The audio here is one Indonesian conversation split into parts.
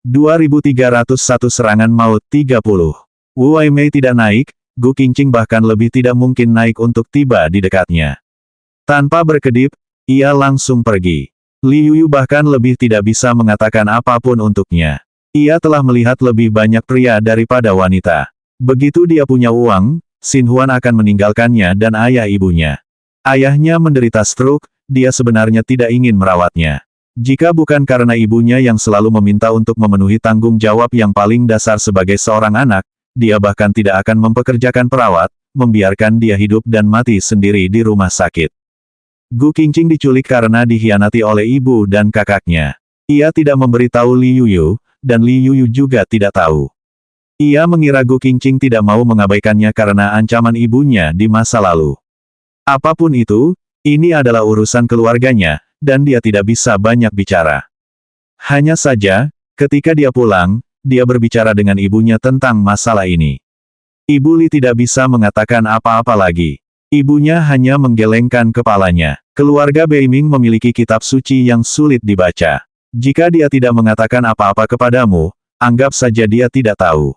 2301 serangan maut 30. Wu Waimei tidak naik, Gu Qingqing bahkan lebih tidak mungkin naik untuk tiba di dekatnya. Tanpa berkedip, ia langsung pergi. Li Yuyu bahkan lebih tidak bisa mengatakan apapun untuknya. Ia telah melihat lebih banyak pria daripada wanita. Begitu dia punya uang, Xin Huan akan meninggalkannya dan ayah ibunya. Ayahnya menderita stroke, dia sebenarnya tidak ingin merawatnya. Jika bukan karena ibunya yang selalu meminta untuk memenuhi tanggung jawab yang paling dasar sebagai seorang anak, dia bahkan tidak akan mempekerjakan perawat, membiarkan dia hidup dan mati sendiri di rumah sakit. Gu Qingqing diculik karena dikhianati oleh ibu dan kakaknya. Ia tidak memberitahu Li Yuyu, dan Li Yuyu juga tidak tahu. Ia mengira Gu Qingqing tidak mau mengabaikannya karena ancaman ibunya di masa lalu. Apapun itu, ini adalah urusan keluarganya, dan dia tidak bisa banyak bicara. Hanya saja, ketika dia pulang, dia berbicara dengan ibunya tentang masalah ini. Ibu Li tidak bisa mengatakan apa-apa lagi. Ibunya hanya menggelengkan kepalanya. Keluarga Beiming memiliki kitab suci yang sulit dibaca. Jika dia tidak mengatakan apa-apa kepadamu, anggap saja dia tidak tahu.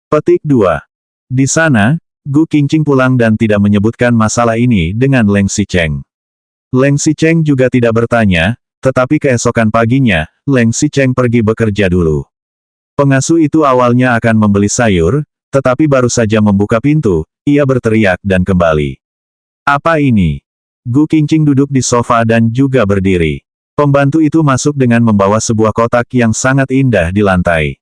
Petik 2. Di sana, Gu Qingqing pulang dan tidak menyebutkan masalah ini dengan Leng Xicheng. Leng Xicheng juga tidak bertanya, tetapi keesokan paginya, Leng Xicheng pergi bekerja dulu. Pengasuh itu awalnya akan membeli sayur, tetapi baru saja membuka pintu, ia berteriak dan kembali. Apa ini? Gu Qingqing duduk di sofa dan juga berdiri. Pembantu itu masuk dengan membawa sebuah kotak yang sangat indah di lantai.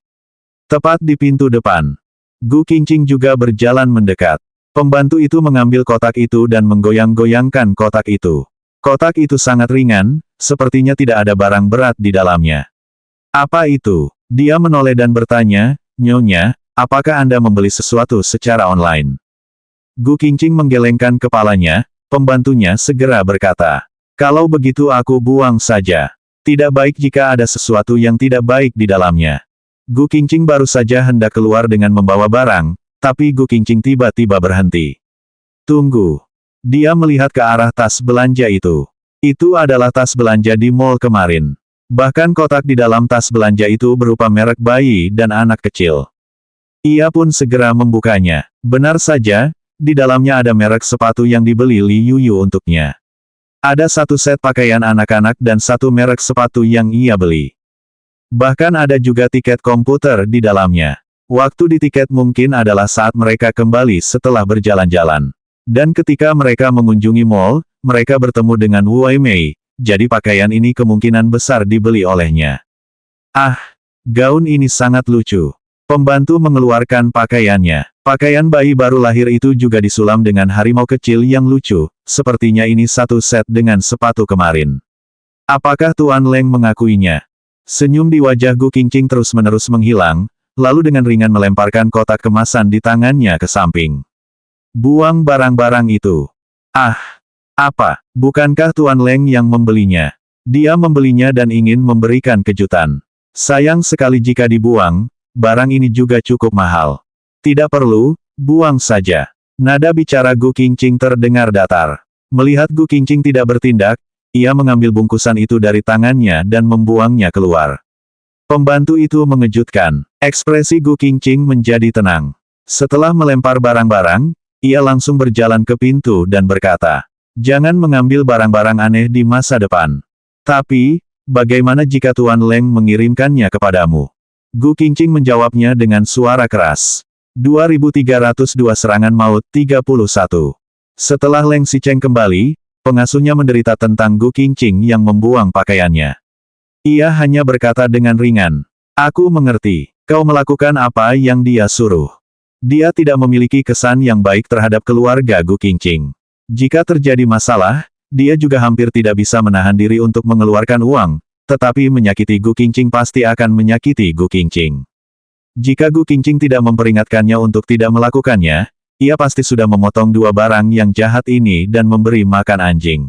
Tepat di pintu depan. Gu Qingqing juga berjalan mendekat. Pembantu itu mengambil kotak itu dan menggoyang-goyangkan kotak itu. Kotak itu sangat ringan, sepertinya tidak ada barang berat di dalamnya. Apa itu? Dia menoleh dan bertanya, Nyonya, apakah Anda membeli sesuatu secara online? Gu Qingqing menggelengkan kepalanya, pembantunya segera berkata, kalau begitu aku buang saja. Tidak baik jika ada sesuatu yang tidak baik di dalamnya. Gu Qingqing baru saja hendak keluar dengan membawa barang, tapi Gu Qingqing tiba-tiba berhenti. Tunggu. Dia melihat ke arah tas belanja itu. Itu adalah tas belanja di mall kemarin. Bahkan kotak di dalam tas belanja itu berupa merek bayi dan anak kecil. Ia pun segera membukanya. Benar saja, di dalamnya ada merek sepatu yang dibeli Li Yuyu untuknya. Ada satu set pakaian anak-anak dan satu merek sepatu yang ia beli. Bahkan ada juga tiket komputer di dalamnya. Waktu di tiket mungkin adalah saat mereka kembali setelah berjalan-jalan. Dan ketika mereka mengunjungi mall, mereka bertemu dengan Wu Waimei, jadi pakaian ini kemungkinan besar dibeli olehnya. Ah, gaun ini sangat lucu. Pembantu mengeluarkan pakaiannya. Pakaian bayi baru lahir itu juga disulam dengan harimau kecil yang lucu, sepertinya ini satu set dengan sepatu kemarin. Apakah Tuan Leng mengakuinya? Senyum di wajah Gu Qingqing terus-menerus menghilang, lalu dengan ringan melemparkan kotak kemasan di tangannya ke samping. Buang barang-barang itu. Ah, apa? Bukankah Tuan Leng yang membelinya? Dia membelinya dan ingin memberikan kejutan. Sayang sekali jika dibuang, barang ini juga cukup mahal. Tidak perlu, buang saja. Nada bicara Gu Qingqing terdengar datar. Melihat Gu Qingqing tidak bertindak, ia mengambil bungkusan itu dari tangannya dan membuangnya keluar. Pembantu itu mengejutkan. Ekspresi Gu Qingqing menjadi tenang. Setelah melempar barang-barang, ia langsung berjalan ke pintu dan berkata, jangan mengambil barang-barang aneh di masa depan. Tapi, bagaimana jika Tuan Leng mengirimkannya kepadamu? Gu Qingqing menjawabnya dengan suara keras. 2302 serangan maut 31. Setelah Leng Xicheng kembali, pengasuhnya menderita tentang Gu Qingqing yang membuang pakaiannya. Ia hanya berkata dengan ringan, aku mengerti, kau melakukan apa yang dia suruh. Dia tidak memiliki kesan yang baik terhadap keluarga Gu Qingqing. Jika terjadi masalah, dia juga hampir tidak bisa menahan diri untuk mengeluarkan uang, tetapi menyakiti Gu Qingqing pasti akan menyakiti Gu Qingqing. Jika Gu Qingqing tidak memperingatkannya untuk tidak melakukannya, ia pasti sudah memotong dua barang yang jahat ini dan memberi makan anjing.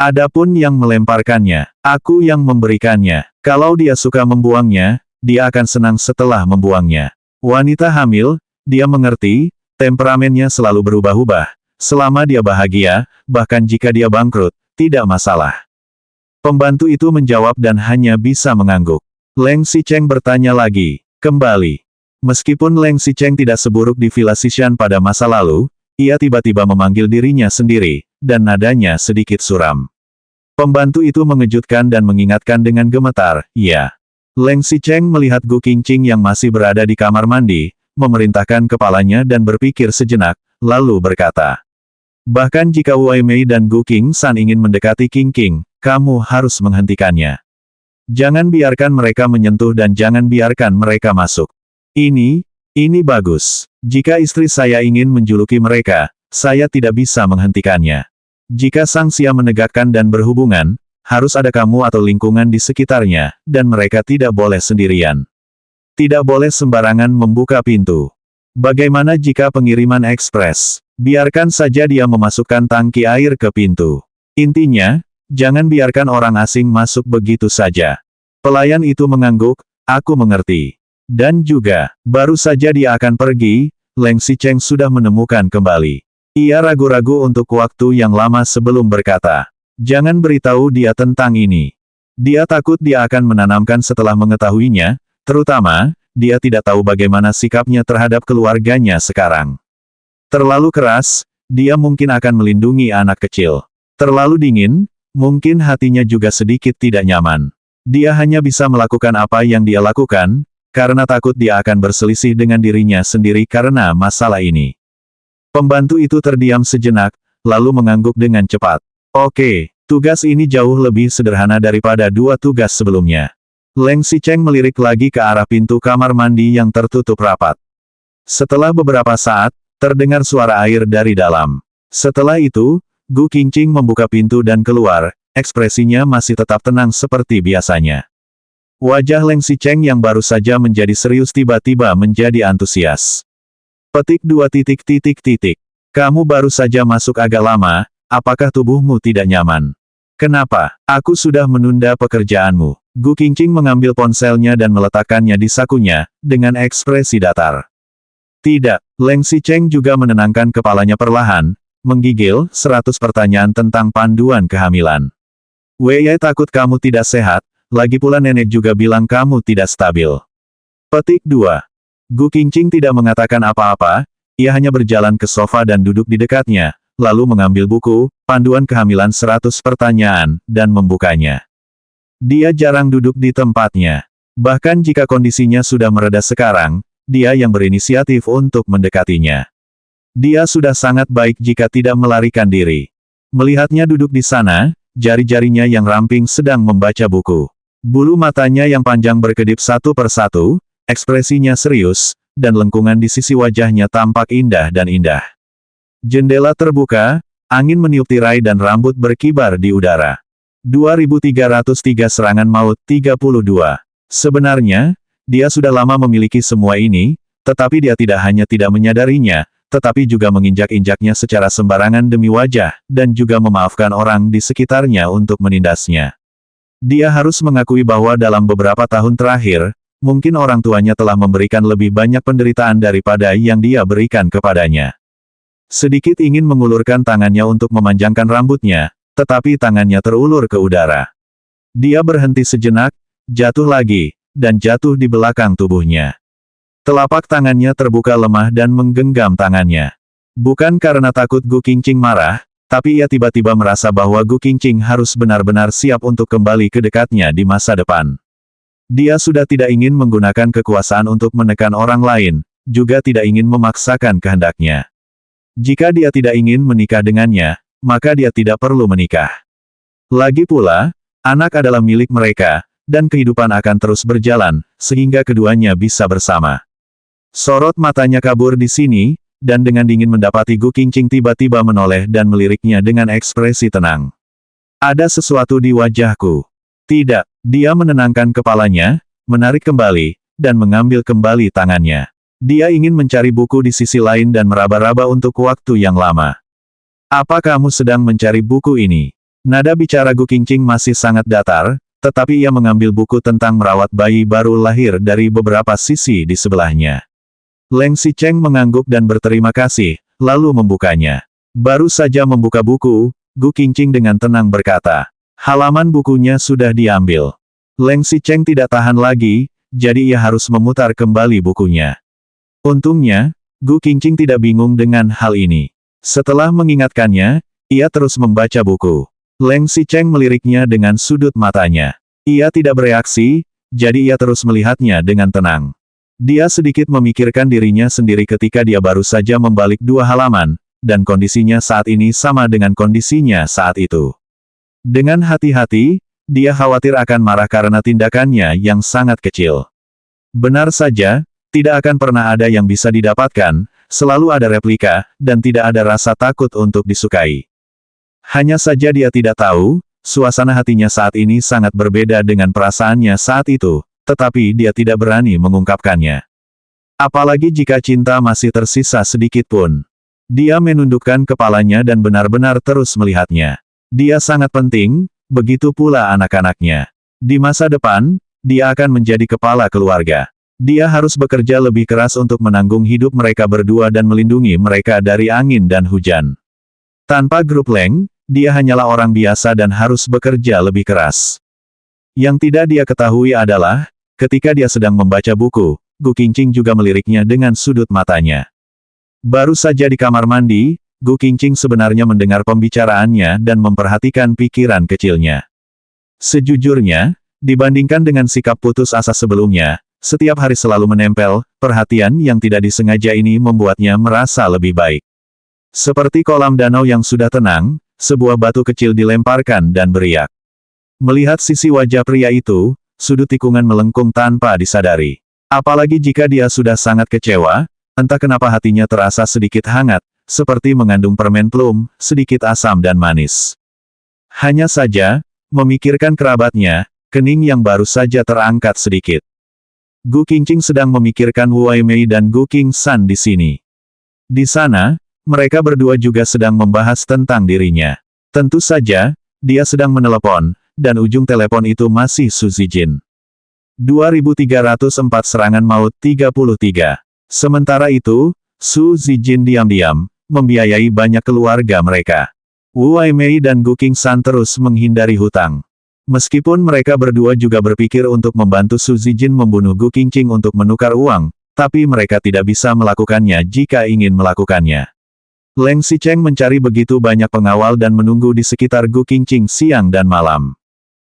Adapun yang melemparkannya, aku yang memberikannya. Kalau dia suka membuangnya, dia akan senang setelah membuangnya. Wanita hamil, dia mengerti, temperamennya selalu berubah-ubah. Selama dia bahagia, bahkan jika dia bangkrut, tidak masalah. Pembantu itu menjawab dan hanya bisa mengangguk. Leng Xicheng bertanya lagi, kembali. Meskipun Leng Xicheng tidak seburuk di Villa Xishan pada masa lalu, ia tiba-tiba memanggil dirinya sendiri, dan nadanya sedikit suram. Pembantu itu mengejutkan dan mengingatkan dengan gemetar, ya. Leng Xicheng melihat Gu Qingqing yang masih berada di kamar mandi, memerintahkan kepalanya dan berpikir sejenak, lalu berkata. Bahkan jika Wei Mei dan Gu Qingsan ingin mendekati Qingqing, kamu harus menghentikannya. Jangan biarkan mereka menyentuh dan jangan biarkan mereka masuk. Ini bagus. Jika istri saya ingin menjuluki mereka, saya tidak bisa menghentikannya. Jika Sang Xia menegakkan dan berhubungan, harus ada kamu atau lingkungan di sekitarnya, dan mereka tidak boleh sendirian. Tidak boleh sembarangan membuka pintu. Bagaimana jika pengiriman ekspres? Biarkan saja dia memasukkan tangki air ke pintu. Intinya, jangan biarkan orang asing masuk begitu saja. Pelayan itu mengangguk, aku mengerti. Dan juga, baru saja dia akan pergi, Leng Xicheng sudah menemukan kembali. Ia ragu-ragu untuk waktu yang lama sebelum berkata. Jangan beritahu dia tentang ini. Dia takut dia akan menanamkan setelah mengetahuinya, terutama, dia tidak tahu bagaimana sikapnya terhadap keluarganya sekarang. Terlalu keras, dia mungkin akan melindungi anak kecil. Terlalu dingin, mungkin hatinya juga sedikit tidak nyaman. Dia hanya bisa melakukan apa yang dia lakukan, karena takut dia akan berselisih dengan dirinya sendiri karena masalah ini. Pembantu itu terdiam sejenak, lalu mengangguk dengan cepat. Oke, tugas ini jauh lebih sederhana daripada dua tugas sebelumnya. Leng Xicheng melirik lagi ke arah pintu kamar mandi yang tertutup rapat. Setelah beberapa saat, terdengar suara air dari dalam. Setelah itu, Gu Qingqing membuka pintu dan keluar, ekspresinya masih tetap tenang seperti biasanya. Wajah Leng Xicheng yang baru saja menjadi serius tiba-tiba menjadi antusias. Petik 2. Kamu baru saja masuk agak lama, apakah tubuhmu tidak nyaman? Kenapa? Aku sudah menunda pekerjaanmu. Gu Qingqing mengambil ponselnya dan meletakkannya di sakunya, dengan ekspresi datar. Tidak, Leng Xicheng juga menenangkan kepalanya perlahan, menggigil, 100 pertanyaan tentang panduan kehamilan. Wei takut kamu tidak sehat, lagi pula nenek juga bilang kamu tidak stabil. Petik 2. Gu Qingqing tidak mengatakan apa-apa, ia hanya berjalan ke sofa dan duduk di dekatnya, lalu mengambil buku, panduan kehamilan 100 pertanyaan, dan membukanya. Dia jarang duduk di tempatnya. Bahkan jika kondisinya sudah mereda sekarang, dia yang berinisiatif untuk mendekatinya. Dia sudah sangat baik jika tidak melarikan diri. Melihatnya duduk di sana, jari-jarinya yang ramping sedang membaca buku. Bulu matanya yang panjang berkedip satu persatu, ekspresinya serius, dan lengkungan di sisi wajahnya tampak indah dan indah. Jendela terbuka, angin meniup tirai dan rambut berkibar di udara. 2303 serangan maut 32. Sebenarnya, dia sudah lama memiliki semua ini, tetapi dia tidak hanya tidak menyadarinya, tetapi juga menginjak-injaknya secara sembarangan demi wajah, dan juga memaafkan orang di sekitarnya untuk menindasnya. Dia harus mengakui bahwa dalam beberapa tahun terakhir, mungkin orang tuanya telah memberikan lebih banyak penderitaan daripada yang dia berikan kepadanya. Sedikit ingin mengulurkan tangannya untuk memanjangkan rambutnya, tetapi tangannya terulur ke udara. Dia berhenti sejenak, jatuh lagi, dan jatuh di belakang tubuhnya. Telapak tangannya terbuka lemah dan menggenggam tangannya. Bukan karena takut Gu Qingqing marah, tapi ia tiba-tiba merasa bahwa Gu Qingqing harus benar-benar siap untuk kembali ke dekatnya di masa depan. Dia sudah tidak ingin menggunakan kekuasaan untuk menekan orang lain, juga tidak ingin memaksakan kehendaknya. Jika dia tidak ingin menikah dengannya, maka dia tidak perlu menikah. Lagi pula, anak adalah milik mereka, dan kehidupan akan terus berjalan, sehingga keduanya bisa bersama. Sorot matanya kabur di sini, dan dengan dingin mendapati Gu Qingqing tiba-tiba menoleh dan meliriknya dengan ekspresi tenang. Ada sesuatu di wajahku. Tidak, dia menenangkan kepalanya, menarik kembali, dan mengambil kembali tangannya. Dia ingin mencari buku di sisi lain dan meraba-raba untuk waktu yang lama. Apa kamu sedang mencari buku ini? Nada bicara Gu Qingqing masih sangat datar, tetapi ia mengambil buku tentang merawat bayi baru lahir dari beberapa sisi di sebelahnya. Leng Xicheng mengangguk dan berterima kasih, lalu membukanya. Baru saja membuka buku, Gu Qingqing dengan tenang berkata, halaman bukunya sudah diambil. Leng Xicheng tidak tahan lagi, jadi ia harus memutar kembali bukunya. Untungnya, Gu Qingqing tidak bingung dengan hal ini. Setelah mengingatkannya, ia terus membaca buku. Leng Xicheng meliriknya dengan sudut matanya. Ia tidak bereaksi, jadi ia terus melihatnya dengan tenang. Dia sedikit memikirkan dirinya sendiri ketika dia baru saja membalik 2 halaman, dan kondisinya saat ini sama dengan kondisinya saat itu. Dengan hati-hati, dia khawatir akan marah karena tindakannya yang sangat kecil. Benar saja, tidak akan pernah ada yang bisa didapatkan, selalu ada replika, dan tidak ada rasa takut untuk disukai. Hanya saja dia tidak tahu, suasana hatinya saat ini sangat berbeda dengan perasaannya saat itu, tetapi dia tidak berani mengungkapkannya. Apalagi jika cinta masih tersisa sedikit pun. Dia menundukkan kepalanya dan benar-benar terus melihatnya. Dia sangat penting, begitu pula anak-anaknya. Di masa depan, dia akan menjadi kepala keluarga. Dia harus bekerja lebih keras untuk menanggung hidup mereka berdua dan melindungi mereka dari angin dan hujan. Tanpa grup Leng, dia hanyalah orang biasa dan harus bekerja lebih keras. Yang tidak dia ketahui adalah, ketika dia sedang membaca buku, Gu Qingqing juga meliriknya dengan sudut matanya. Baru saja di kamar mandi, Gu Qingqing sebenarnya mendengar pembicaraannya dan memperhatikan pikiran kecilnya. Sejujurnya, dibandingkan dengan sikap putus asa sebelumnya, setiap hari selalu menempel, perhatian yang tidak disengaja ini membuatnya merasa lebih baik. Seperti kolam danau yang sudah tenang, sebuah batu kecil dilemparkan dan beriak. Melihat sisi wajah pria itu, sudut tikungan melengkung tanpa disadari. Apalagi jika dia sudah sangat kecewa, entah kenapa hatinya terasa sedikit hangat, seperti mengandung permen plum, sedikit asam dan manis. Hanya saja, memikirkan kerabatnya, kening yang baru saja terangkat sedikit. Gu Qingqing sedang memikirkan Wu Weimei dan Gu Qingshan di sini. Di sana, mereka berdua juga sedang membahas tentang dirinya. Tentu saja, dia sedang menelepon, dan ujung telepon itu masih Su Zijin. 2304 serangan maut 33. Sementara itu, Su Zijin diam-diam, membiayai banyak keluarga mereka. Wu Weimei dan Gu Qingshan terus menghindari hutang. Meskipun mereka berdua juga berpikir untuk membantu Su Zijin membunuh Gu Qingqing untuk menukar uang, tapi mereka tidak bisa melakukannya jika ingin melakukannya. Leng Xicheng mencari begitu banyak pengawal dan menunggu di sekitar Gu Qingqing siang dan malam.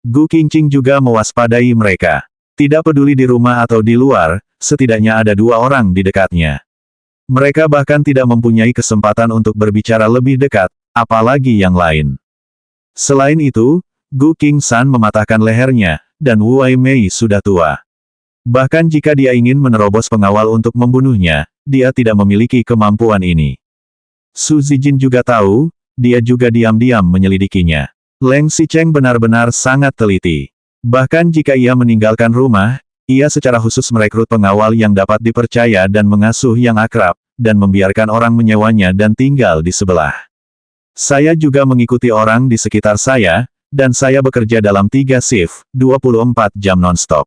Gu Qingqing juga mewaspadai mereka. Tidak peduli di rumah atau di luar, setidaknya ada 2 orang di dekatnya. Mereka bahkan tidak mempunyai kesempatan untuk berbicara lebih dekat, apalagi yang lain. Selain itu, Gu Qingshan mematahkan lehernya, dan Wu Weimei sudah tua. Bahkan jika dia ingin menerobos pengawal untuk membunuhnya, dia tidak memiliki kemampuan ini. Su Zijin juga tahu, dia juga diam-diam menyelidikinya. Leng Xicheng benar-benar sangat teliti. Bahkan jika ia meninggalkan rumah, ia secara khusus merekrut pengawal yang dapat dipercaya dan mengasuh yang akrab, dan membiarkan orang menyewanya dan tinggal di sebelah. Saya juga mengikuti orang di sekitar saya, dan saya bekerja dalam 3 shift, 24 jam non-stop.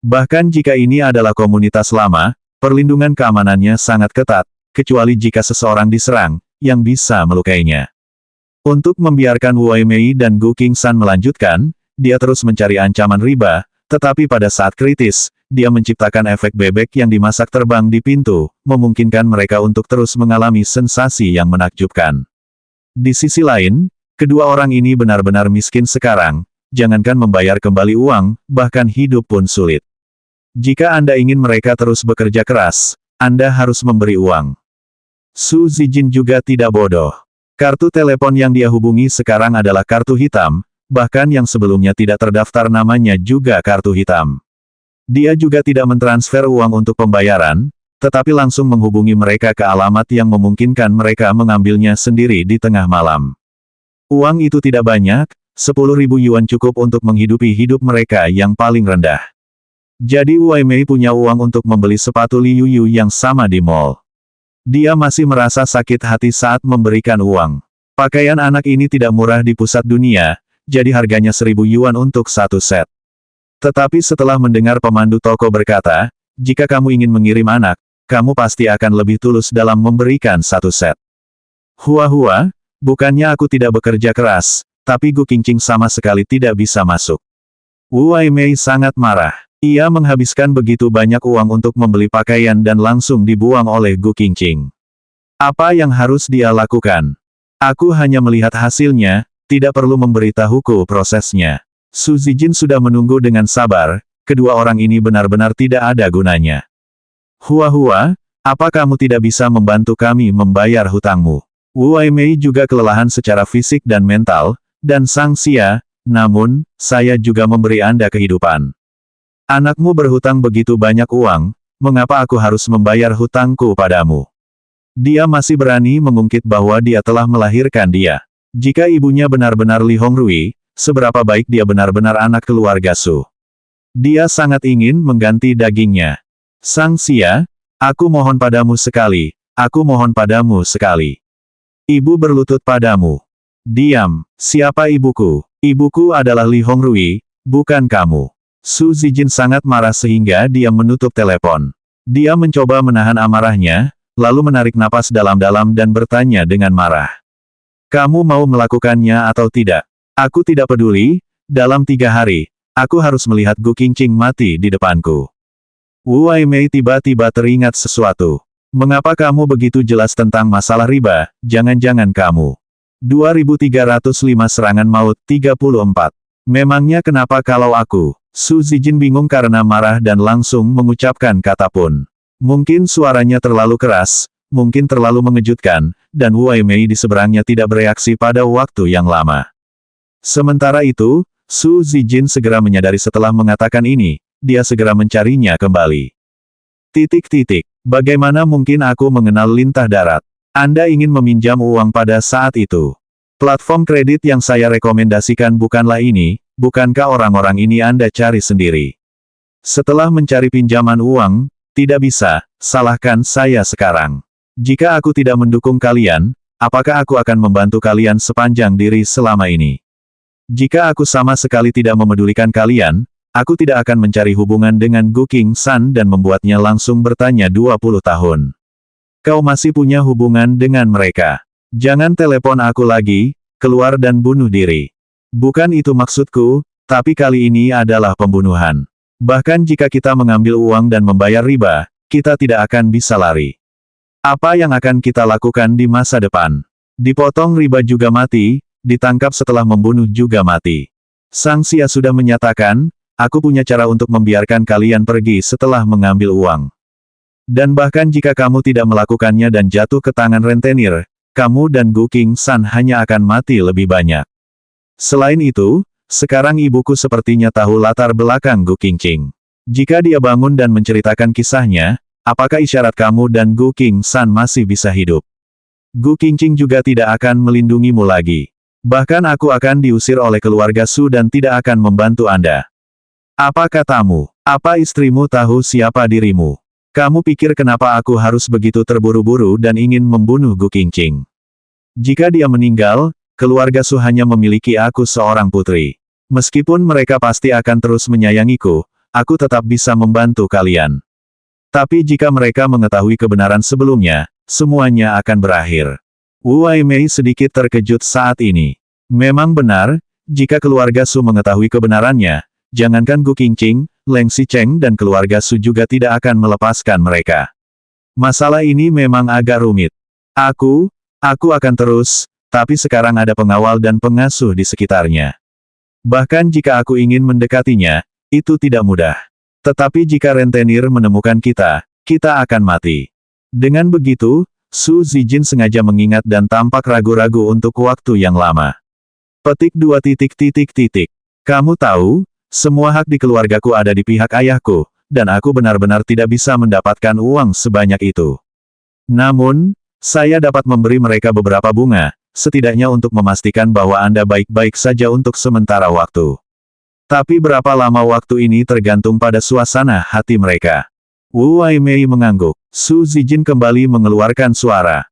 Bahkan jika ini adalah komunitas lama, perlindungan keamanannya sangat ketat, kecuali jika seseorang diserang, yang bisa melukainya. Untuk membiarkan Wu Weimei dan Gu Qingshan melanjutkan, dia terus mencari ancaman riba, tetapi pada saat kritis, dia menciptakan efek bebek yang dimasak terbang di pintu, memungkinkan mereka untuk terus mengalami sensasi yang menakjubkan. Di sisi lain, kedua orang ini benar-benar miskin sekarang, jangankan membayar kembali uang, bahkan hidup pun sulit. Jika Anda ingin mereka terus bekerja keras, Anda harus memberi uang. Su Zijin juga tidak bodoh. Kartu telepon yang dia hubungi sekarang adalah kartu hitam, bahkan yang sebelumnya tidak terdaftar namanya juga kartu hitam. Dia juga tidak mentransfer uang untuk pembayaran, tetapi langsung menghubungi mereka ke alamat yang memungkinkan mereka mengambilnya sendiri di tengah malam. Uang itu tidak banyak, 10.000 yuan cukup untuk menghidupi hidup mereka yang paling rendah. Jadi Wu Weimei punya uang untuk membeli sepatu Liu Yu yang sama di mall. Dia masih merasa sakit hati saat memberikan uang. Pakaian anak ini tidak murah di pusat dunia, jadi harganya 1.000 yuan untuk satu set. Tetapi setelah mendengar pemandu toko berkata, jika kamu ingin mengirim anak, kamu pasti akan lebih tulus dalam memberikan satu set. Hua-hua, bukannya aku tidak bekerja keras, tapi Gu Qingqing sama sekali tidak bisa masuk. Wu Waimei sangat marah. Ia menghabiskan begitu banyak uang untuk membeli pakaian dan langsung dibuang oleh Gu Qingqing. Apa yang harus dia lakukan? Aku hanya melihat hasilnya, tidak perlu memberitahuku prosesnya. Su Zijin sudah menunggu dengan sabar, kedua orang ini benar-benar tidak ada gunanya. Hua, apa kamu tidak bisa membantu kami membayar hutangmu? Wu Waimei juga kelelahan secara fisik dan mental, dan Sang Xia, namun, saya juga memberi Anda kehidupan. Anakmu berhutang begitu banyak uang, mengapa aku harus membayar hutangku padamu? Dia masih berani mengungkit bahwa dia telah melahirkan dia. Jika ibunya benar-benar Li Hongrui, seberapa baik dia benar-benar anak keluarga Su. Dia sangat ingin mengganti dagingnya. Sang Xia, aku mohon padamu sekali, aku mohon padamu sekali. Ibu berlutut padamu. Diam, siapa ibuku? Ibuku adalah Li Hongrui, bukan kamu. Su Zijin sangat marah sehingga dia menutup telepon. Dia mencoba menahan amarahnya, lalu menarik napas dalam-dalam dan bertanya dengan marah. Kamu mau melakukannya atau tidak? Aku tidak peduli, dalam 3 hari, aku harus melihat Gu Qingqing mati di depanku. Wu Waimei tiba-tiba teringat sesuatu. Mengapa kamu begitu jelas tentang masalah riba, jangan-jangan kamu. 2305 serangan maut 34. Memangnya kenapa kalau aku? Su Zijin bingung karena marah dan langsung mengucapkan kata pun. Mungkin suaranya terlalu keras, mungkin terlalu mengejutkan, dan Wu Waimei di seberangnya tidak bereaksi pada waktu yang lama. Sementara itu, Su Zijin segera menyadari setelah mengatakan ini, dia segera mencarinya kembali. Bagaimana mungkin aku mengenal lintah darat? Anda ingin meminjam uang pada saat itu. Platform kredit yang saya rekomendasikan bukanlah ini. Bukankah orang-orang ini Anda cari sendiri? Setelah mencari pinjaman uang, tidak bisa, salahkan saya sekarang. Jika aku tidak mendukung kalian, apakah aku akan membantu kalian sepanjang diri selama ini? Jika aku sama sekali tidak memedulikan kalian, aku tidak akan mencari hubungan dengan Gu Qingshan dan membuatnya langsung bertanya 20 tahun. Kau masih punya hubungan dengan mereka. Jangan telepon aku lagi, keluar dan bunuh diri. Bukan itu maksudku, tapi kali ini adalah pembunuhan. Bahkan jika kita mengambil uang dan membayar riba, kita tidak akan bisa lari. Apa yang akan kita lakukan di masa depan? Dipotong riba juga mati, ditangkap setelah membunuh juga mati. Sang Xia sudah menyatakan, aku punya cara untuk membiarkan kalian pergi setelah mengambil uang. Dan bahkan jika kamu tidak melakukannya dan jatuh ke tangan rentenir, kamu dan Gu Qingshan hanya akan mati lebih banyak. Selain itu, sekarang ibuku sepertinya tahu latar belakang Gu Qingqing. Jika dia bangun dan menceritakan kisahnya, apakah isyarat kamu dan Gu Qingshan masih bisa hidup? Gu Qingqing juga tidak akan melindungimu lagi. Bahkan aku akan diusir oleh keluarga Su dan tidak akan membantu Anda. Apa katamu? Apa istrimu tahu siapa dirimu? Kamu pikir kenapa aku harus begitu terburu-buru dan ingin membunuh Gu Qingqing? Jika dia meninggal, keluarga Su hanya memiliki aku seorang putri. Meskipun mereka pasti akan terus menyayangiku, aku tetap bisa membantu kalian. Tapi jika mereka mengetahui kebenaran sebelumnya, semuanya akan berakhir. Wu Waimei sedikit terkejut saat ini. Memang benar, jika keluarga Su mengetahui kebenarannya, jangankan Gu Qingqing, Leng Xicheng dan keluarga Su juga tidak akan melepaskan mereka. Masalah ini memang agak rumit. Aku akan terus, tapi sekarang ada pengawal dan pengasuh di sekitarnya. Bahkan jika aku ingin mendekatinya, itu tidak mudah. Tetapi jika rentenir menemukan kita, kita akan mati. Dengan begitu, Su Zijin sengaja mengingat dan tampak ragu-ragu untuk waktu yang lama. Petik 2. Kamu tahu, semua hak di keluargaku ada di pihak ayahku, dan aku benar-benar tidak bisa mendapatkan uang sebanyak itu. Namun, saya dapat memberi mereka beberapa bunga, setidaknya untuk memastikan bahwa Anda baik-baik saja untuk sementara waktu. Tapi berapa lama waktu ini tergantung pada suasana hati mereka. Wu Waimei mengangguk. Su Zijin kembali mengeluarkan suara.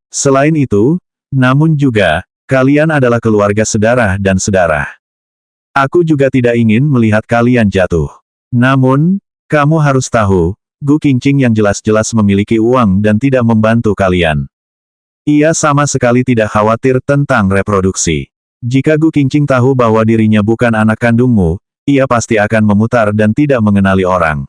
Selain itu, namun juga, kalian adalah keluarga sedarah dan sedarah. Aku juga tidak ingin melihat kalian jatuh. Namun, kamu harus tahu, Gu Qingqing yang jelas-jelas memiliki uang dan tidak membantu kalian. Ia sama sekali tidak khawatir tentang reproduksi. Jika Gu Qingqing tahu bahwa dirinya bukan anak kandungmu, ia pasti akan memutar dan tidak mengenali orang.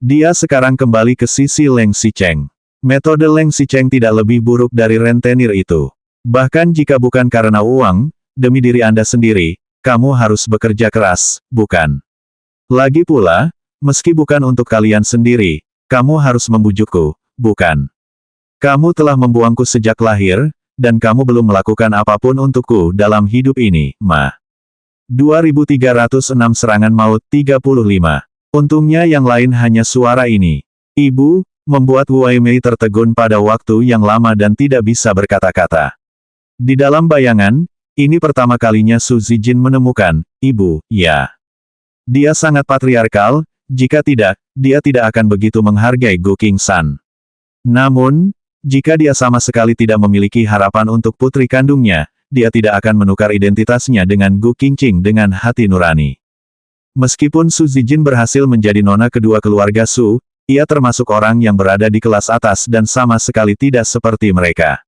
Dia sekarang kembali ke sisi Leng Xicheng. Metode Leng Xicheng tidak lebih buruk dari rentenir itu. Bahkan jika bukan karena uang, demi diri Anda sendiri, kamu harus bekerja keras, bukan? Lagi pula, meski bukan untuk kalian sendiri, kamu harus membujukku, bukan? Kamu telah membuangku sejak lahir, dan kamu belum melakukan apapun untukku dalam hidup ini, Ma. 2306 Serangan Maut 35. Untungnya yang lain hanya suara ini. Ibu, membuat Wu Weimei tertegun pada waktu yang lama dan tidak bisa berkata-kata. Di dalam bayangan, ini pertama kalinya Su Zijin menemukan, ibu, ya. Dia sangat patriarkal, jika tidak, dia tidak akan begitu menghargai Gu Qingshan. Namun, jika dia sama sekali tidak memiliki harapan untuk putri kandungnya, dia tidak akan menukar identitasnya dengan Gu Qingqing dengan hati nurani. Meskipun Su Zijin berhasil menjadi nona kedua keluarga Su, ia termasuk orang yang berada di kelas atas dan sama sekali tidak seperti mereka.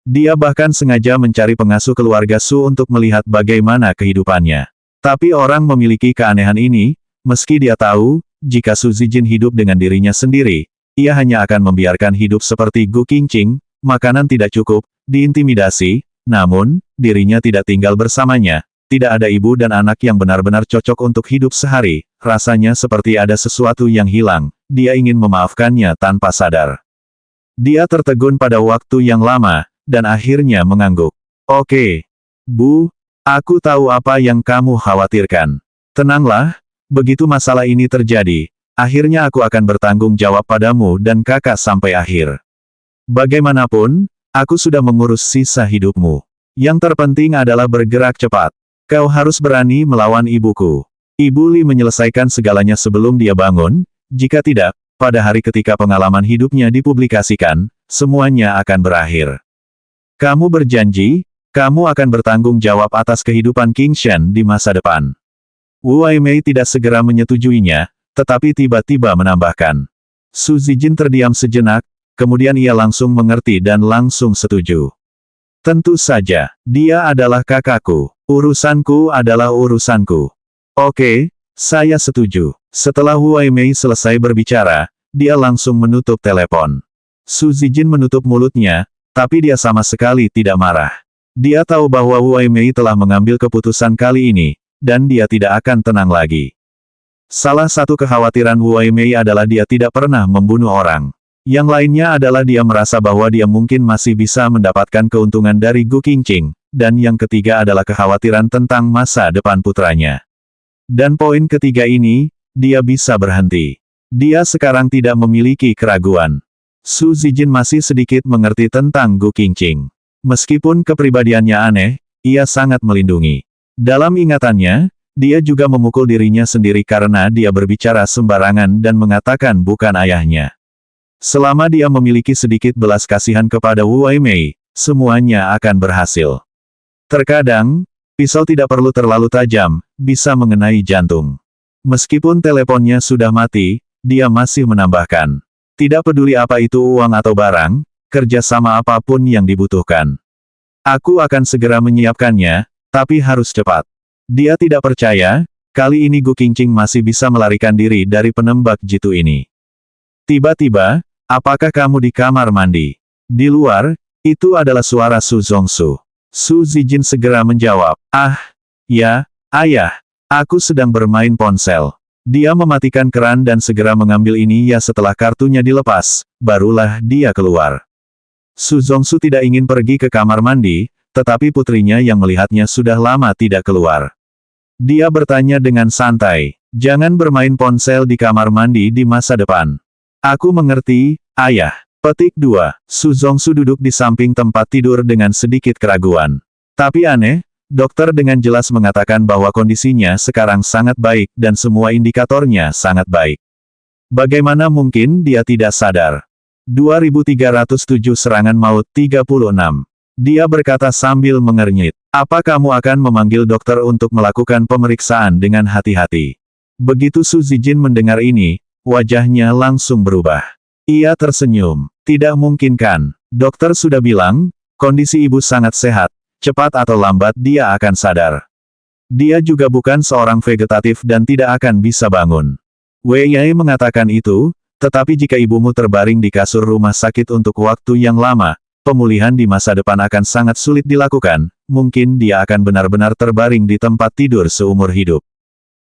Dia bahkan sengaja mencari pengasuh keluarga Su untuk melihat bagaimana kehidupannya. Tapi orang memiliki keanehan ini, meski dia tahu, jika Su Zijin hidup dengan dirinya sendiri, ia hanya akan membiarkan hidup seperti Gu Qingqing, makanan tidak cukup, diintimidasi, namun, dirinya tidak tinggal bersamanya, tidak ada ibu dan anak yang benar-benar cocok untuk hidup sehari, rasanya seperti ada sesuatu yang hilang, dia ingin memaafkannya tanpa sadar. Dia tertegun pada waktu yang lama, dan akhirnya mengangguk. Oke. Bu, aku tahu apa yang kamu khawatirkan. Tenanglah, begitu masalah ini terjadi, akhirnya aku akan bertanggung jawab padamu dan kakak sampai akhir. Bagaimanapun, aku sudah mengurus sisa hidupmu. Yang terpenting adalah bergerak cepat. Kau harus berani melawan ibuku. Ibu Li menyelesaikan segalanya sebelum dia bangun, jika tidak, pada hari ketika pengalaman hidupnya dipublikasikan, semuanya akan berakhir. Kamu berjanji, kamu akan bertanggung jawab atas kehidupan Qingshan di masa depan. Wu Weimei tidak segera menyetujuinya, tetapi tiba-tiba menambahkan. Su Zijin terdiam sejenak, kemudian ia langsung mengerti dan langsung setuju. Tentu saja, dia adalah kakakku. Urusanku adalah urusanku. Oke, saya setuju. Setelah Wu Weimei selesai berbicara, dia langsung menutup telepon. Su Zijin menutup mulutnya, tapi dia sama sekali tidak marah. Dia tahu bahwa Wu Weimei telah mengambil keputusan kali ini, dan dia tidak akan tenang lagi. Salah satu kekhawatiran Wu Weimei adalah dia tidak pernah membunuh orang. Yang lainnya adalah dia merasa bahwa dia mungkin masih bisa mendapatkan keuntungan dari Gu Qingqing, dan yang ketiga adalah kekhawatiran tentang masa depan putranya. Dan poin ketiga ini, dia bisa berhenti. Dia sekarang tidak memiliki keraguan. Su Zijin masih sedikit mengerti tentang Gu Qingqing. Meskipun kepribadiannya aneh, ia sangat melindungi. Dalam ingatannya, dia juga memukul dirinya sendiri karena dia berbicara sembarangan dan mengatakan bukan ayahnya. Selama dia memiliki sedikit belas kasihan kepada Wu Weimei, semuanya akan berhasil. Terkadang, pisau tidak perlu terlalu tajam, bisa mengenai jantung. Meskipun teleponnya sudah mati, dia masih menambahkan. Tidak peduli apa itu uang atau barang, kerjasama apapun yang dibutuhkan. Aku akan segera menyiapkannya, tapi harus cepat. Dia tidak percaya, kali ini Gu Qingqing masih bisa melarikan diri dari penembak jitu ini. Tiba-tiba, apakah kamu di kamar mandi? Di luar, itu adalah suara Su Zongsu. Su Zijin segera menjawab, ya, ayah, aku sedang bermain ponsel. Dia mematikan keran dan segera mengambil ini setelah kartunya dilepas, barulah dia keluar. Su Zongsu tidak ingin pergi ke kamar mandi, tetapi putrinya yang melihatnya sudah lama tidak keluar. Dia bertanya dengan santai, jangan bermain ponsel di kamar mandi di masa depan. Aku mengerti, ayah. Petik 2. Su Zongsu duduk di samping tempat tidur dengan sedikit keraguan. Tapi aneh, dokter dengan jelas mengatakan bahwa kondisinya sekarang sangat baik dan semua indikatornya sangat baik. Bagaimana mungkin dia tidak sadar? 2307 Serangan Maut 36. Dia berkata sambil mengernyit. Apa kamu akan memanggil dokter untuk melakukan pemeriksaan dengan hati-hati? Begitu Su Zijin mendengar ini, wajahnya langsung berubah. Ia tersenyum. Tidak mungkin kan? Dokter sudah bilang, kondisi ibu sangat sehat, cepat atau lambat dia akan sadar. Dia juga bukan seorang vegetatif dan tidak akan bisa bangun. Wei Yai mengatakan itu, tetapi jika ibumu terbaring di kasur rumah sakit untuk waktu yang lama, pemulihan di masa depan akan sangat sulit dilakukan, mungkin dia akan benar-benar terbaring di tempat tidur seumur hidup.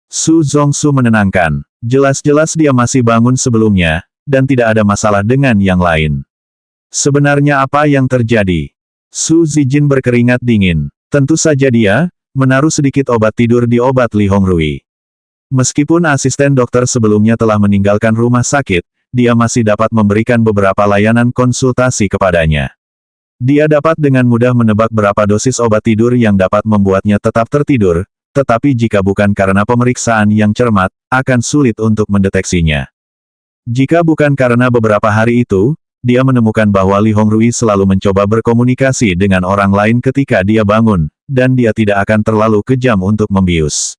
Su Zongsu menenangkan, jelas-jelas dia masih bangun sebelumnya, dan tidak ada masalah dengan yang lain. Sebenarnya apa yang terjadi? Su Zijin berkeringat dingin. Tentu saja dia menaruh sedikit obat tidur di obat Li Hongrui. Meskipun asisten dokter sebelumnya telah meninggalkan rumah sakit, dia masih dapat memberikan beberapa layanan konsultasi kepadanya. Dia dapat dengan mudah menebak berapa dosis obat tidur yang dapat membuatnya tetap tertidur, tetapi jika bukan karena pemeriksaan yang cermat, akan sulit untuk mendeteksinya. Jika bukan karena beberapa hari itu, dia menemukan bahwa Li Hongrui selalu mencoba berkomunikasi dengan orang lain ketika dia bangun, dan dia tidak akan terlalu kejam untuk membius.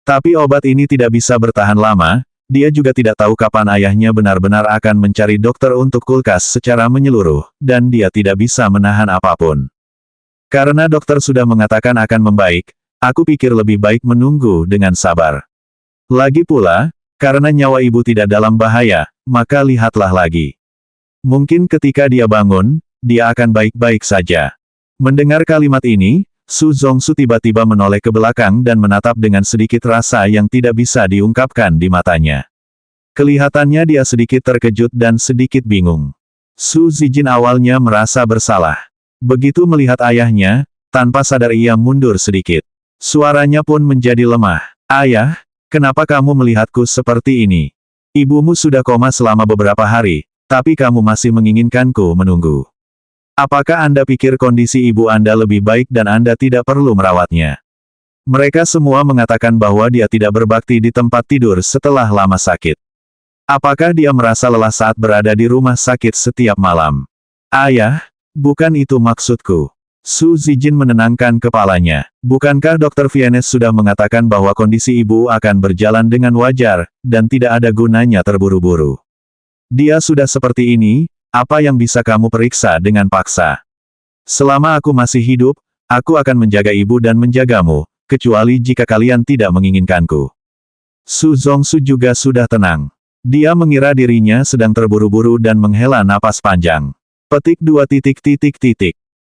Tapi obat ini tidak bisa bertahan lama, dia juga tidak tahu kapan ayahnya benar-benar akan mencari dokter untuk kulkas secara menyeluruh, dan dia tidak bisa menahan apapun. Karena dokter sudah mengatakan akan membaik, aku pikir lebih baik menunggu dengan sabar. Lagi pula, karena nyawa ibu tidak dalam bahaya, maka lihatlah lagi. Mungkin ketika dia bangun, dia akan baik-baik saja. Mendengar kalimat ini, Su Zongsu tiba-tiba menoleh ke belakang dan menatap dengan sedikit rasa yang tidak bisa diungkapkan di matanya. Kelihatannya dia sedikit terkejut dan sedikit bingung. Su Zijin awalnya merasa bersalah. Begitu melihat ayahnya, tanpa sadar ia mundur sedikit. Suaranya pun menjadi lemah. Ayah, kenapa kamu melihatku seperti ini? Ibumu sudah koma selama beberapa hari, tapi kamu masih menginginkanku menunggu. Apakah Anda pikir kondisi ibu Anda lebih baik dan Anda tidak perlu merawatnya? Mereka semua mengatakan bahwa dia tidak berbakti di tempat tidur setelah lama sakit. Apakah dia merasa lelah saat berada di rumah sakit setiap malam? Ayah, bukan itu maksudku. Su Zijin menenangkan kepalanya. Bukankah Dr. Viennes sudah mengatakan bahwa kondisi ibu akan berjalan dengan wajar, dan tidak ada gunanya terburu-buru? Dia sudah seperti ini, apa yang bisa kamu periksa dengan paksa? Selama aku masih hidup, aku akan menjaga ibu dan menjagamu, kecuali jika kalian tidak menginginkanku. Su Zongsu juga sudah tenang. Dia mengira dirinya sedang terburu-buru dan menghela napas panjang. Petik 2.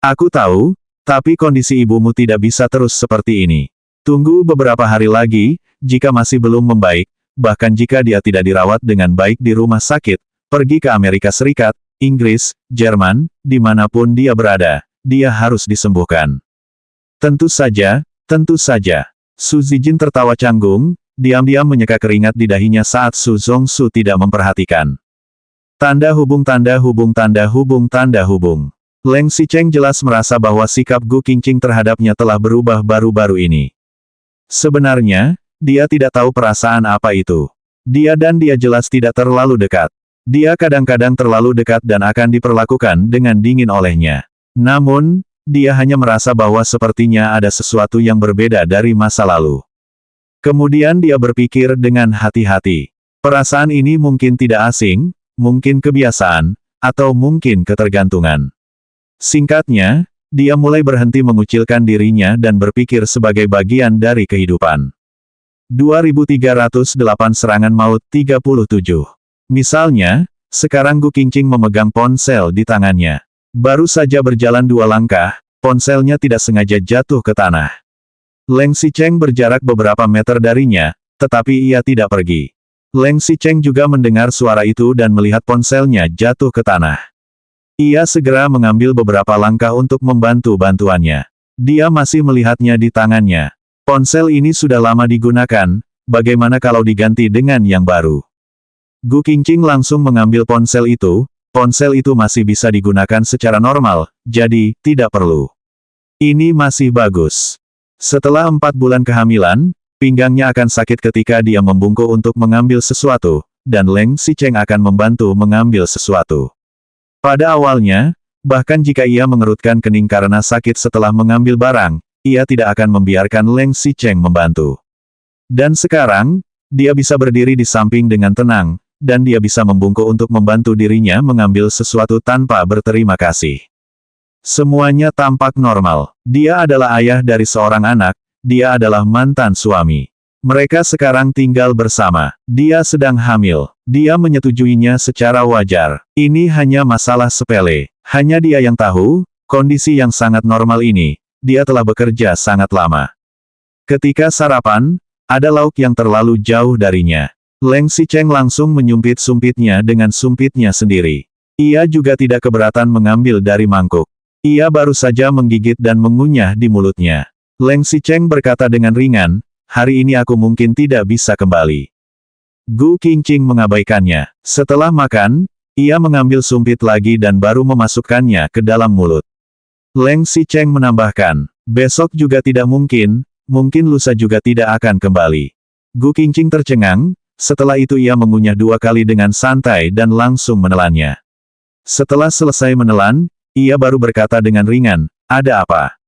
Aku tahu, tapi kondisi ibumu tidak bisa terus seperti ini. Tunggu beberapa hari lagi, jika masih belum membaik, bahkan jika dia tidak dirawat dengan baik di rumah sakit, pergi ke Amerika Serikat, Inggris, Jerman, dimanapun dia berada, dia harus disembuhkan. Tentu saja, tentu saja. Su Zijin tertawa canggung, diam-diam menyeka keringat di dahinya saat Su Zongsu tidak memperhatikan. Tanda hubung. Leng Xicheng jelas merasa bahwa sikap Gu Qingqing terhadapnya telah berubah baru-baru ini. Sebenarnya, dia tidak tahu perasaan apa itu. Dia jelas tidak terlalu dekat. Dia kadang-kadang terlalu dekat dan akan diperlakukan dengan dingin olehnya. Namun, dia hanya merasa bahwa sepertinya ada sesuatu yang berbeda dari masa lalu. Kemudian dia berpikir dengan hati-hati. Perasaan ini mungkin tidak asing, mungkin kebiasaan, atau mungkin ketergantungan. Singkatnya, dia mulai berhenti mengucilkan dirinya dan berpikir sebagai bagian dari kehidupan. 2308 Serangan Maut 37. Misalnya, sekarang Gu Qingqing memegang ponsel di tangannya. Baru saja berjalan 2 langkah, ponselnya tidak sengaja jatuh ke tanah. Leng Xicheng berjarak beberapa meter darinya, tetapi ia tidak pergi. Leng Xicheng juga mendengar suara itu dan melihat ponselnya jatuh ke tanah. Ia segera mengambil beberapa langkah untuk membantu bantuannya. Dia masih melihatnya di tangannya. Ponsel ini sudah lama digunakan, bagaimana kalau diganti dengan yang baru? Gu Qingqing langsung mengambil ponsel itu masih bisa digunakan secara normal, jadi, tidak perlu. Ini masih bagus. Setelah 4 bulan kehamilan, pinggangnya akan sakit ketika dia membungkuk untuk mengambil sesuatu, dan Leng Xicheng akan membantu mengambil sesuatu. Pada awalnya, bahkan jika ia mengerutkan kening karena sakit setelah mengambil barang, ia tidak akan membiarkan Leng Xicheng membantu. Dan sekarang, dia bisa berdiri di samping dengan tenang, dan dia bisa membungkuk untuk membantu dirinya mengambil sesuatu tanpa berterima kasih. Semuanya tampak normal. Dia adalah ayah dari seorang anak, dia adalah mantan suami. Mereka sekarang tinggal bersama. Dia sedang hamil. Dia menyetujuinya secara wajar. Ini hanya masalah sepele. Hanya dia yang tahu, kondisi yang sangat normal ini, dia telah bekerja sangat lama. Ketika sarapan, ada lauk yang terlalu jauh darinya. Leng Xicheng langsung menyumpit sumpitnya dengan sumpitnya sendiri. Ia juga tidak keberatan mengambil dari mangkuk. Ia baru saja menggigit dan mengunyah di mulutnya. Leng Xicheng berkata dengan ringan, hari ini aku mungkin tidak bisa kembali. Gu Qingqing mengabaikannya. Setelah makan, ia mengambil sumpit lagi dan baru memasukkannya ke dalam mulut. Leng Xicheng menambahkan, besok juga tidak mungkin lusa juga tidak akan kembali. Gu Qingqing tercengang, setelah itu ia mengunyah 2 kali dengan santai dan langsung menelannya. Setelah selesai menelan, ia baru berkata dengan ringan, ada apa?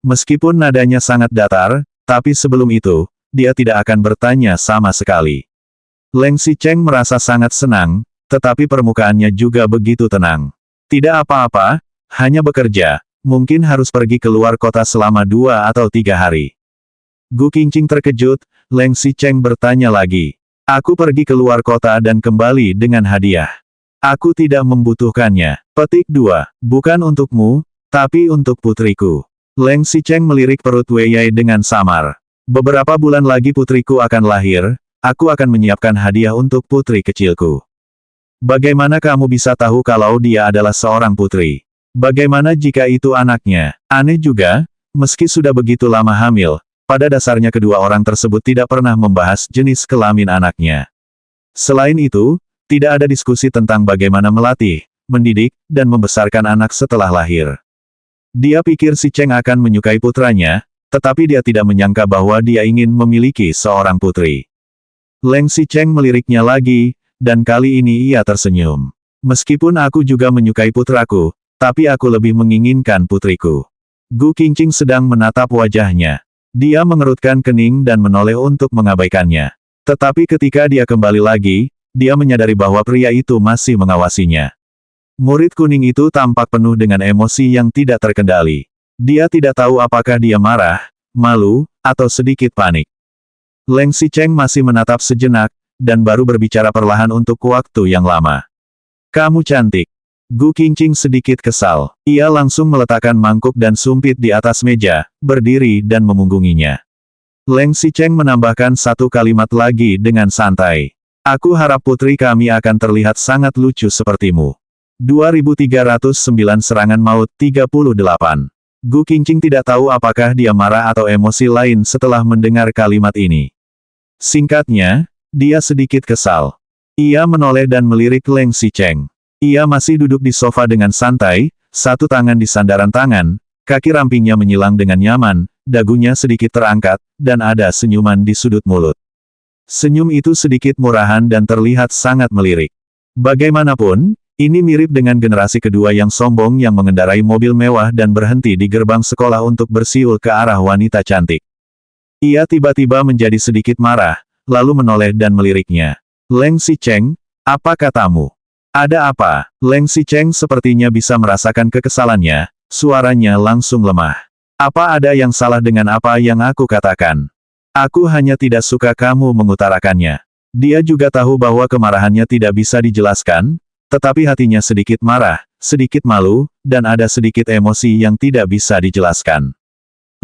Meskipun nadanya sangat datar, tapi sebelum itu, dia tidak akan bertanya sama sekali. Leng Xicheng merasa sangat senang, tetapi permukaannya juga begitu tenang. Tidak apa-apa, hanya bekerja, mungkin harus pergi keluar kota selama 2 atau 3 hari. Gu Qingqing terkejut, Leng Xicheng bertanya lagi. Aku pergi keluar kota dan kembali dengan hadiah. Aku tidak membutuhkannya. Petik 2. Bukan untukmu, tapi untuk putriku. Leng Xicheng melirik perut Wei Yai dengan samar. Beberapa bulan lagi putriku akan lahir, aku akan menyiapkan hadiah untuk putri kecilku. Bagaimana kamu bisa tahu kalau dia adalah seorang putri? Bagaimana jika itu anaknya? Aneh juga, meski sudah begitu lama hamil, pada dasarnya kedua orang tersebut tidak pernah membahas jenis kelamin anaknya. Selain itu, tidak ada diskusi tentang bagaimana melatih, mendidik, dan membesarkan anak setelah lahir. Dia pikir si Cheng akan menyukai putranya, tetapi dia tidak menyangka bahwa dia ingin memiliki seorang putri. Leng Xicheng meliriknya lagi, dan kali ini ia tersenyum. Meskipun aku juga menyukai putraku, tapi aku lebih menginginkan putriku. Gu Qingqing sedang menatap wajahnya. Dia mengerutkan kening dan menoleh untuk mengabaikannya. Tetapi ketika dia kembali lagi, dia menyadari bahwa pria itu masih mengawasinya. Murid kuning itu tampak penuh dengan emosi yang tidak terkendali. Dia tidak tahu apakah dia marah, malu, atau sedikit panik. Leng Xicheng masih menatap sejenak, dan baru berbicara perlahan untuk waktu yang lama. Kamu cantik. Gu Qingqing sedikit kesal. Ia langsung meletakkan mangkuk dan sumpit di atas meja, berdiri dan memunggunginya. Leng Xicheng menambahkan 1 kalimat lagi dengan santai. Aku harap putri kami akan terlihat sangat lucu sepertimu. 2309 serangan maut 38. Gu Qingqing tidak tahu apakah dia marah atau emosi lain setelah mendengar kalimat ini. Singkatnya, dia sedikit kesal. Ia menoleh dan melirik Leng Xicheng. Ia masih duduk di sofa dengan santai, satu tangan di sandaran tangan, kaki rampingnya menyilang dengan nyaman, dagunya sedikit terangkat, dan ada senyuman di sudut mulut. Senyum itu sedikit murahan dan terlihat sangat melirik. Bagaimanapun, ini mirip dengan generasi kedua yang sombong yang mengendarai mobil mewah dan berhenti di gerbang sekolah untuk bersiul ke arah wanita cantik. Ia tiba-tiba menjadi sedikit marah, lalu menoleh dan meliriknya. Leng Xicheng, apa katamu? Ada apa? Leng Xicheng sepertinya bisa merasakan kekesalannya, suaranya langsung lemah. Apa ada yang salah dengan apa yang aku katakan? Aku hanya tidak suka kamu mengutarakannya. Dia juga tahu bahwa kemarahannya tidak bisa dijelaskan, tetapi hatinya sedikit marah, sedikit malu, dan ada sedikit emosi yang tidak bisa dijelaskan.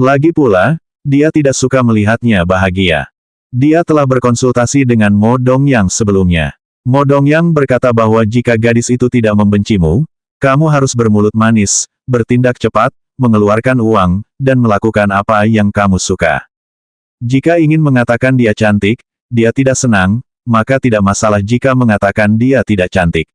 Lagi pula, dia tidak suka melihatnya bahagia. Dia telah berkonsultasi dengan Mo Dongyang sebelumnya. Mo Dongyang berkata bahwa jika gadis itu tidak membencimu, kamu harus bermulut manis, bertindak cepat, mengeluarkan uang, dan melakukan apa yang kamu suka. Jika ingin mengatakan dia cantik, dia tidak senang, maka tidak masalah jika mengatakan dia tidak cantik.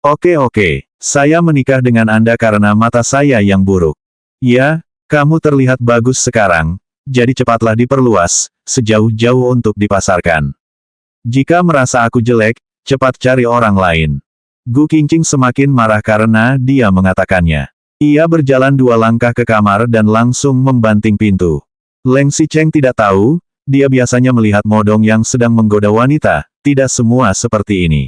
Oke, saya menikah dengan Anda karena mata saya yang buruk. Ya, kamu terlihat bagus sekarang, jadi cepatlah diperluas, sejauh-jauh untuk dipasarkan. Jika merasa aku jelek, cepat cari orang lain. Gu Qingqing semakin marah karena dia mengatakannya. Ia berjalan 2 langkah ke kamar dan langsung membanting pintu. Leng Xicheng tidak tahu, dia biasanya melihat Mo Dongyang sedang menggoda wanita, tidak semua seperti ini.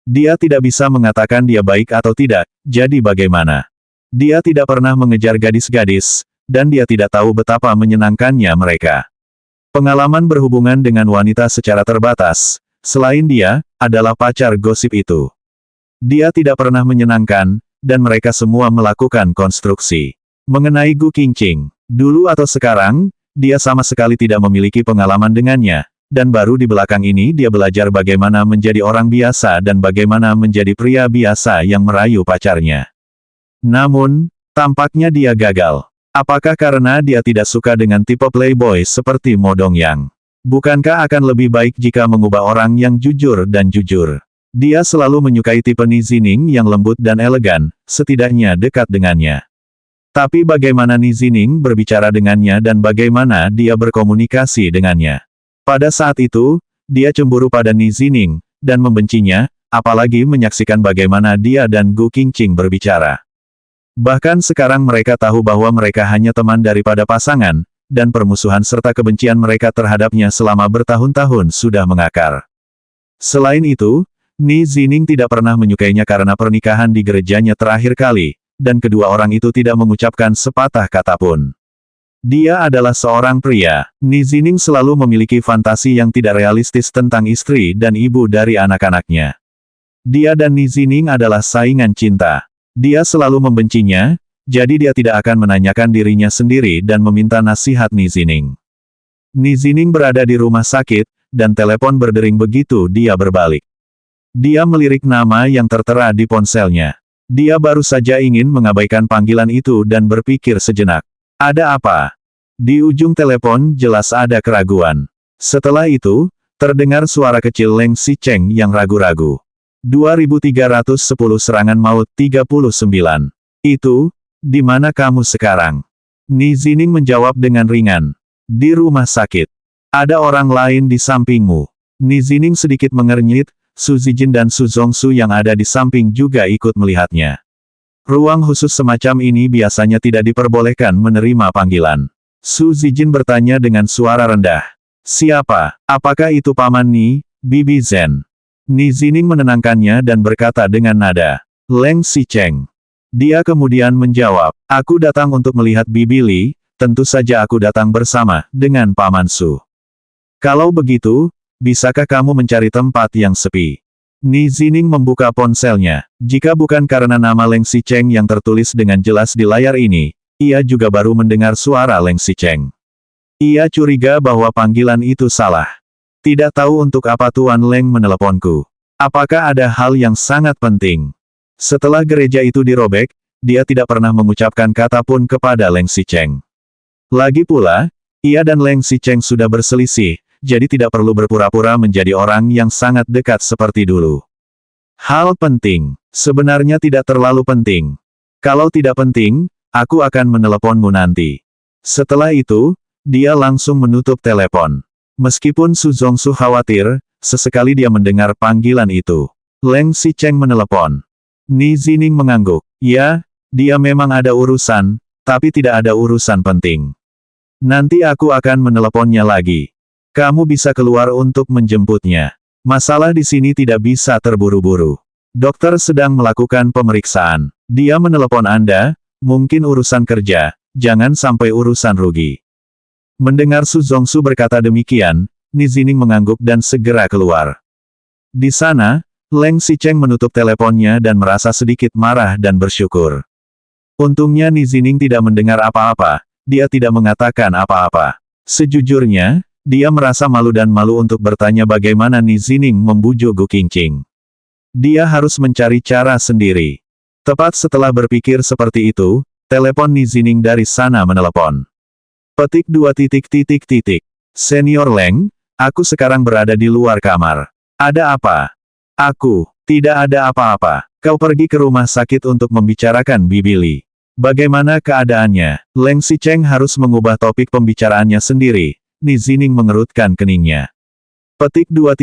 Dia tidak bisa mengatakan dia baik atau tidak, jadi bagaimana? Dia tidak pernah mengejar gadis-gadis, dan dia tidak tahu betapa menyenangkannya mereka. Pengalaman berhubungan dengan wanita secara terbatas, selain dia, adalah pacar gosip itu. Dia tidak pernah menyenangkan, dan mereka semua melakukan konstruksi. Mengenai Gu Qingqing, dulu atau sekarang, dia sama sekali tidak memiliki pengalaman dengannya, dan baru di belakang ini dia belajar bagaimana menjadi orang biasa dan bagaimana menjadi pria biasa yang merayu pacarnya. Namun, tampaknya dia gagal. Apakah karena dia tidak suka dengan tipe playboy seperti Mo Dongyang? Bukankah akan lebih baik jika mengubah orang yang jujur dan jujur? Dia selalu menyukai tipe Ni Zining yang lembut dan elegan, setidaknya dekat dengannya. Tapi bagaimana Ni Zining berbicara dengannya dan bagaimana dia berkomunikasi dengannya? Pada saat itu, dia cemburu pada Ni Zining, dan membencinya, apalagi menyaksikan bagaimana dia dan Gu Qingqing berbicara. Bahkan sekarang mereka tahu bahwa mereka hanya teman daripada pasangan, dan permusuhan serta kebencian mereka terhadapnya selama bertahun-tahun sudah mengakar. Selain itu, Ni Zining tidak pernah menyukainya karena pernikahan di gerejanya terakhir kali, dan kedua orang itu tidak mengucapkan sepatah kata pun. Dia adalah seorang pria. Ni Zining selalu memiliki fantasi yang tidak realistis tentang istri dan ibu dari anak-anaknya. Dia dan Ni Zining adalah saingan cinta. Dia selalu membencinya, jadi dia tidak akan menanyakan dirinya sendiri dan meminta nasihat Ni Zining. Ni Zining berada di rumah sakit, dan telepon berdering begitu dia berbalik. Dia melirik nama yang tertera di ponselnya. Dia baru saja ingin mengabaikan panggilan itu dan berpikir sejenak. Ada apa? Di ujung telepon jelas ada keraguan. Setelah itu, terdengar suara kecil Leng Xicheng yang ragu-ragu. 2310 serangan maut 39. Itu, di mana kamu sekarang? Ni Zining menjawab dengan ringan. Di rumah sakit. Ada orang lain di sampingmu. Ni Zining sedikit mengernyit. Su Zijin dan Su Zongsu yang ada di samping juga ikut melihatnya. Ruang khusus semacam ini biasanya tidak diperbolehkan menerima panggilan. Su Zijin bertanya dengan suara rendah. Siapa? Apakah itu Paman Ni, Bibi Zen? Ni Zining menenangkannya dan berkata dengan nada. Leng Xicheng. Dia kemudian menjawab. Aku datang untuk melihat Bibi Li, tentu saja aku datang bersama dengan Paman Su. Kalau begitu, bisakah kamu mencari tempat yang sepi? Ni Zining membuka ponselnya. Jika bukan karena nama Leng Xicheng yang tertulis dengan jelas di layar ini, ia juga baru mendengar suara Leng Xicheng. Ia curiga bahwa panggilan itu salah. Tidak tahu untuk apa Tuan Leng meneleponku. Apakah ada hal yang sangat penting? Setelah gereja itu dirobek, dia tidak pernah mengucapkan kata pun kepada Leng Xicheng. Lagi pula, ia dan Leng Xicheng sudah berselisih, jadi tidak perlu berpura-pura menjadi orang yang sangat dekat seperti dulu. Hal penting, sebenarnya tidak terlalu penting. Kalau tidak penting, aku akan meneleponmu nanti. Setelah itu, dia langsung menutup telepon. Meskipun Su Zongsu khawatir, sesekali dia mendengar panggilan itu. Leng Xicheng menelepon. Ni Zining mengangguk. Ya, dia memang ada urusan, tapi tidak ada urusan penting. Nanti aku akan meneleponnya lagi. Kamu bisa keluar untuk menjemputnya. Masalah di sini tidak bisa terburu-buru. Dokter sedang melakukan pemeriksaan. Dia menelepon Anda, mungkin urusan kerja, jangan sampai urusan rugi. Mendengar Su Zongsu berkata demikian, Ni Zining mengangguk dan segera keluar. Di sana, Leng Xicheng menutup teleponnya dan merasa sedikit marah dan bersyukur. Untungnya Ni Zining tidak mendengar apa-apa, dia tidak mengatakan apa-apa. Sejujurnya, dia merasa malu dan malu untuk bertanya bagaimana Ni Zining membujuk Gu Qingqing. Dia harus mencari cara sendiri. Tepat setelah berpikir seperti itu, telepon Ni Zining dari sana menelepon. Petik 2. Senior Leng, aku sekarang berada di luar kamar. Ada apa? Aku, tidak ada apa-apa. Kau pergi ke rumah sakit untuk membicarakan Bibi Li. Bagaimana keadaannya? Leng Xicheng harus mengubah topik pembicaraannya sendiri. Ni Zining mengerutkan keningnya. Petik 2.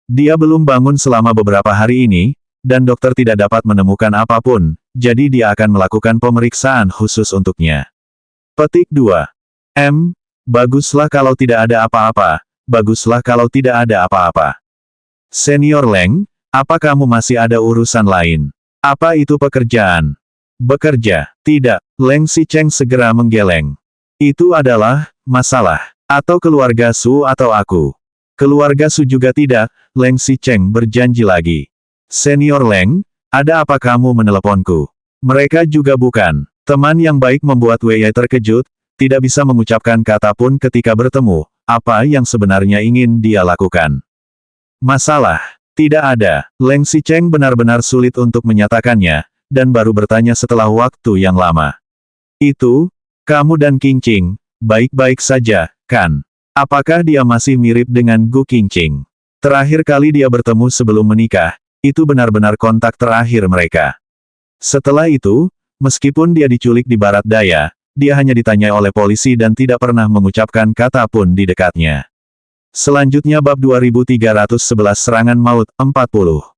Dia belum bangun selama beberapa hari ini, dan dokter tidak dapat menemukan apapun, jadi dia akan melakukan pemeriksaan khusus untuknya. Petik 2. Baguslah kalau tidak ada apa-apa, baguslah kalau tidak ada apa-apa. Senior Leng, apa kamu masih ada urusan lain? Apa itu pekerjaan? Bekerja. Tidak. Leng Xicheng segera menggeleng. Itu adalah masalah. Atau keluarga Su atau aku. Keluarga Su juga tidak, Leng Xicheng berjanji lagi. Senior Leng, ada apa kamu meneleponku? Mereka juga bukan. Teman yang baik membuat Wei terkejut, tidak bisa mengucapkan kata pun ketika bertemu, apa yang sebenarnya ingin dia lakukan. Masalah. Tidak ada. Leng Xicheng benar-benar sulit untuk menyatakannya, dan baru bertanya setelah waktu yang lama. Itu, kamu dan Qingqing, baik-baik saja, kan? Apakah dia masih mirip dengan Gu Qingqing? Terakhir kali dia bertemu sebelum menikah, itu benar-benar kontak terakhir mereka. Setelah itu, meskipun dia diculik di barat daya, dia hanya ditanya oleh polisi dan tidak pernah mengucapkan kata pun di dekatnya. Selanjutnya bab 2311 serangan maut 40.